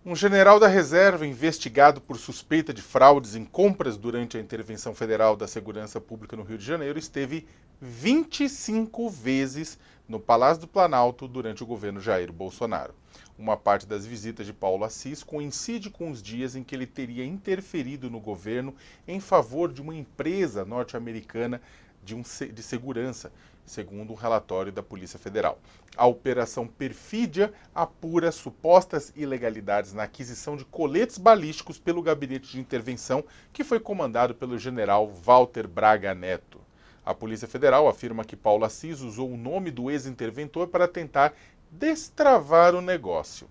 Um general da reserva investigado por suspeita de fraudes em compras durante a intervenção federal da Segurança Pública no Rio de Janeiro esteve 25 vezes no Palácio do Planalto durante o governo Jair Bolsonaro. Uma parte das visitas de Paulo Assis coincide com os dias em que ele teria interferido no governo em favor de uma empresa norte-americana de segurança, segundo um relatório da Polícia Federal. A Operação Perfídia apura supostas ilegalidades na aquisição de coletes balísticos pelo Gabinete de Intervenção, que foi comandado pelo general Walter Braga Neto. A Polícia Federal afirma que Paulo Assis usou o nome do ex-interventor para tentar destravar o negócio.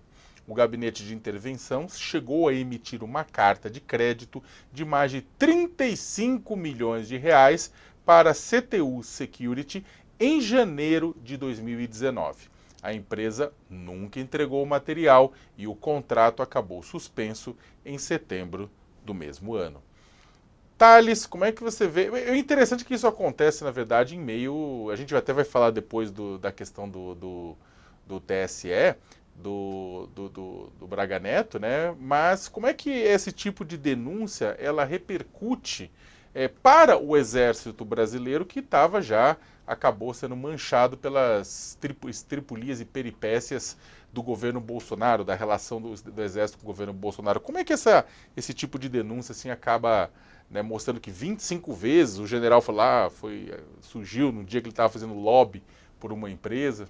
O Gabinete de Intervenção chegou a emitir uma carta de crédito de mais de 35 milhões de reais para a CTU Security em janeiro de 2019. A empresa nunca entregou o material e o contrato acabou suspenso em setembro do mesmo ano. Thales, como é que você vê? É interessante que isso acontece, na verdade, em meio. A gente até vai falar depois da questão do TSE, do Braga Neto, né? Mas como é que esse tipo de denúncia ela repercute para o exército brasileiro que estava já acabou sendo manchado pelas estripulias e peripécias do governo Bolsonaro, da relação do exército com o governo Bolsonaro. Como é que esse tipo de denúncia assim acaba, né, mostrando que 25 vezes o general foi lá, surgiu no dia que ele estava fazendo lobby por uma empresa?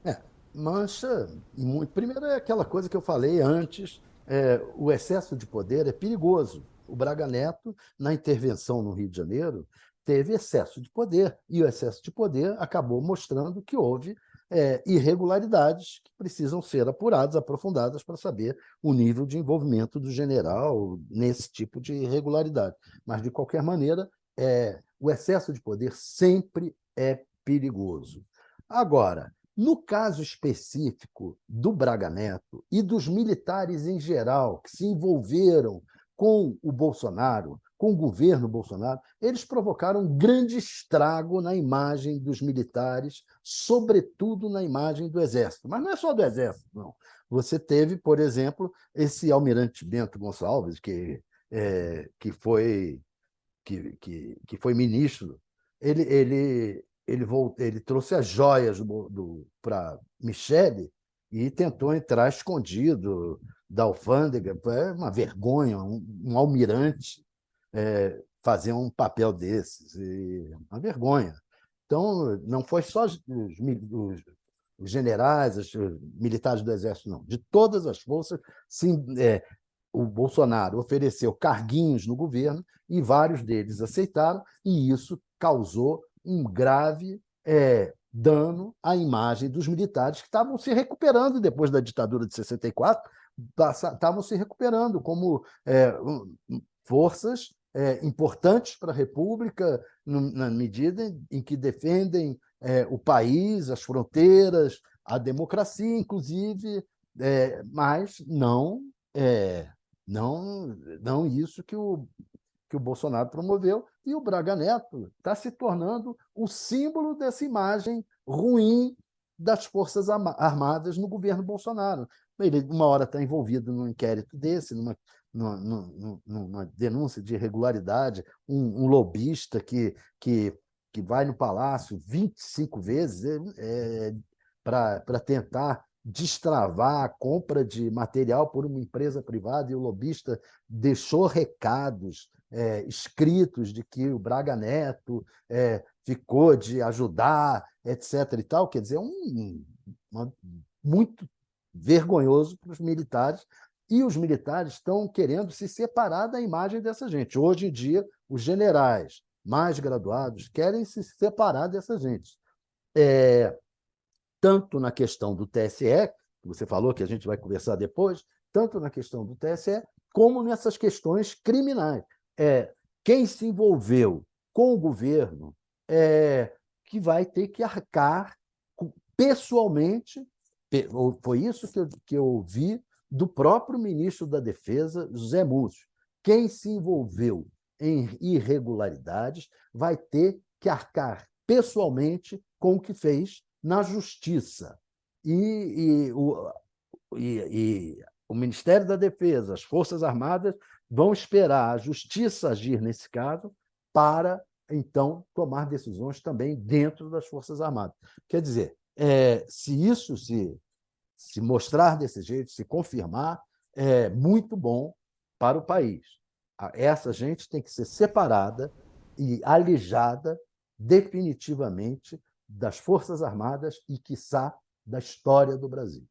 É, mancha, e muito. Primeiro é aquela coisa que eu falei antes, o excesso de poder é perigoso. O Braga Neto, na intervenção no Rio de Janeiro, teve excesso de poder, e o excesso de poder acabou mostrando que houve irregularidades que precisam ser apuradas, aprofundadas, para saber o nível de envolvimento do general nesse tipo de irregularidade. Mas, de qualquer maneira, o excesso de poder sempre é perigoso. Agora, no caso específico do Braga Neto e dos militares em geral que se envolveram com o Bolsonaro, com o governo Bolsonaro, eles provocaram um grande estrago na imagem dos militares, sobretudo na imagem do Exército. Mas não é só do Exército, não. Você teve, por exemplo, esse almirante Bento Gonçalves, que foi ministro, ele trouxe as joias para Michele e tentou entrar escondido da alfândega. É uma vergonha, um almirante fazer um papel desses. Uma vergonha. Então, não foi só os generais, os militares do Exército, não. De todas as forças, sim, o Bolsonaro ofereceu carguinhos no governo e vários deles aceitaram, e isso causou um grave dano à imagem dos militares que estavam se recuperando depois da ditadura de 64, estavam se recuperando como forças importantes para a República, na medida em que defendem o país, as fronteiras, a democracia, inclusive, mas não isso que o Bolsonaro promoveu, e o Braga Neto está se tornando o símbolo dessa imagem ruim das Forças Armadas no governo Bolsonaro. Ele, uma hora, está envolvido num inquérito desse, numa denúncia de irregularidade, um lobista que vai no Palácio 25 vezes para tentar destravar a compra de material por uma empresa privada, e o lobista deixou recados escritos de que o Braga Neto ficou de ajudar, etc. e tal. Quer dizer, muito vergonhoso para os militares, e os militares estão querendo se separar da imagem dessa gente. Hoje em dia, os generais mais graduados querem se separar dessa gente. Tanto na questão do TSE, que você falou que a gente vai conversar depois, tanto na questão do TSE, como nessas questões criminais. Quem se envolveu com o governo que vai ter que arcar pessoalmente. Foi isso que eu ouvi do próprio ministro da Defesa, José Múcio. Quem se envolveu em irregularidades vai ter que arcar pessoalmente com o que fez na justiça. E e o Ministério da Defesa, as Forças Armadas, vão esperar a Justiça agir nesse caso para, então, tomar decisões também dentro das Forças Armadas. Quer dizer, se isso se mostrar desse jeito, se confirmar, é muito bom para o país. Essa gente tem que ser separada e alijada definitivamente das Forças Armadas e, quiçá, da história do Brasil.